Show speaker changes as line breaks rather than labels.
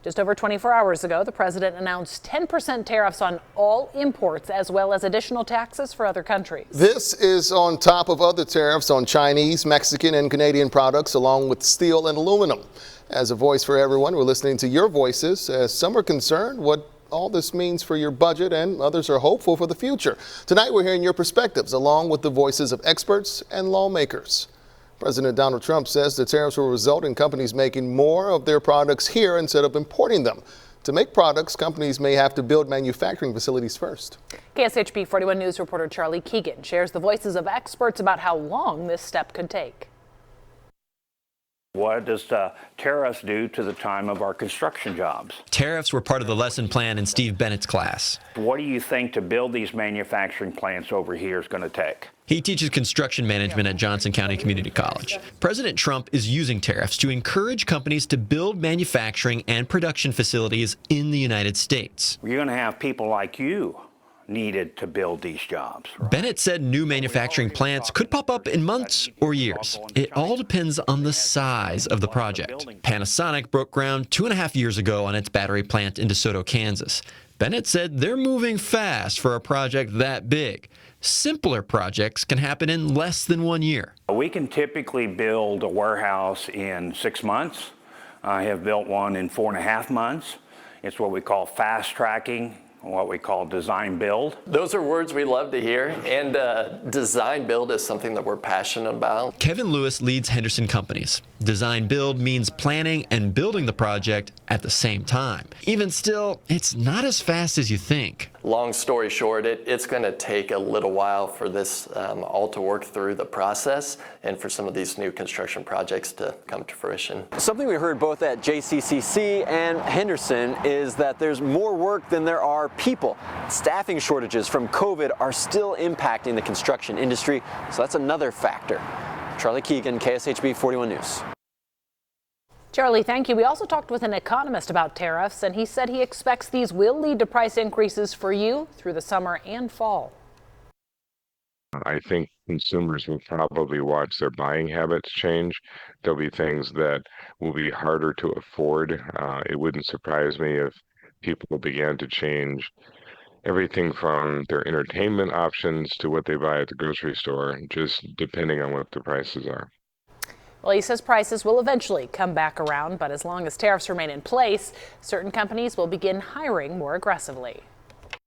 Just over 24 hours ago, the president announced 10% tariffs on all imports, as well as additional taxes for other countries.
This is on top of other tariffs on Chinese, Mexican, and Canadian products, along with steel and aluminum. As a voice for everyone, we're listening to your voices. As some are concerned what all this means for your budget, and others are hopeful for the future. Tonight, we're hearing your perspectives, along with the voices of experts and lawmakers. President Donald Trump says the tariffs will result in companies making more of their products here instead of importing them. To make products, companies may have to build manufacturing facilities first.
KSHB 41 News reporter Charlie Keegan shares the voices of experts about how long this step could take.
What does tariffs do to the time of our construction jobs?
Tariffs were part of the lesson plan in Steve Bennett's class.
What do you think to build these manufacturing plants over here is going to take?
He teaches construction management at Johnson County Community College. President Trump is using tariffs to encourage companies to build manufacturing and production facilities in the United States.
You're going to have people like you needed to build these jobs. Right?
Bennett said new manufacturing plants could pop up in months or years. It all depends on the size of the project. Panasonic broke ground 2.5 years ago on its battery plant in DeSoto, Kansas. Bennett said they're moving fast for a project that big. Simpler projects can happen in less than 1 year.
We can typically build a warehouse in 6 months. I have built one in 4.5 months. It's what we call fast tracking, what we call design build.
Those are words we love to hear, and design build is something that we're passionate about.
Kevin Lewis leads Henderson Companies. Design build means planning and building the project at the same time. Even still, it's not as fast as you think.
Long story short, it's going to take a little while for this all to work through the process and for some of these new construction projects to come to fruition.
Something we heard both at JCCC and Henderson is that there's more work than there are people. Staffing shortages from COVID are still impacting the construction industry, so that's another factor. Charlie Keegan, KSHB 41 News.
Charlie, thank you. We also talked with an economist about tariffs, and he said he expects these will lead to price increases for you through the summer and fall.
I think consumers will probably watch their buying habits change. There'll be things that will be harder to afford. It wouldn't surprise me if people began to change everything from their entertainment options to what they buy at the grocery store, just depending on what the prices are.
Well, he says prices will eventually come back around, but as long as tariffs remain in place, certain companies will begin hiring more aggressively.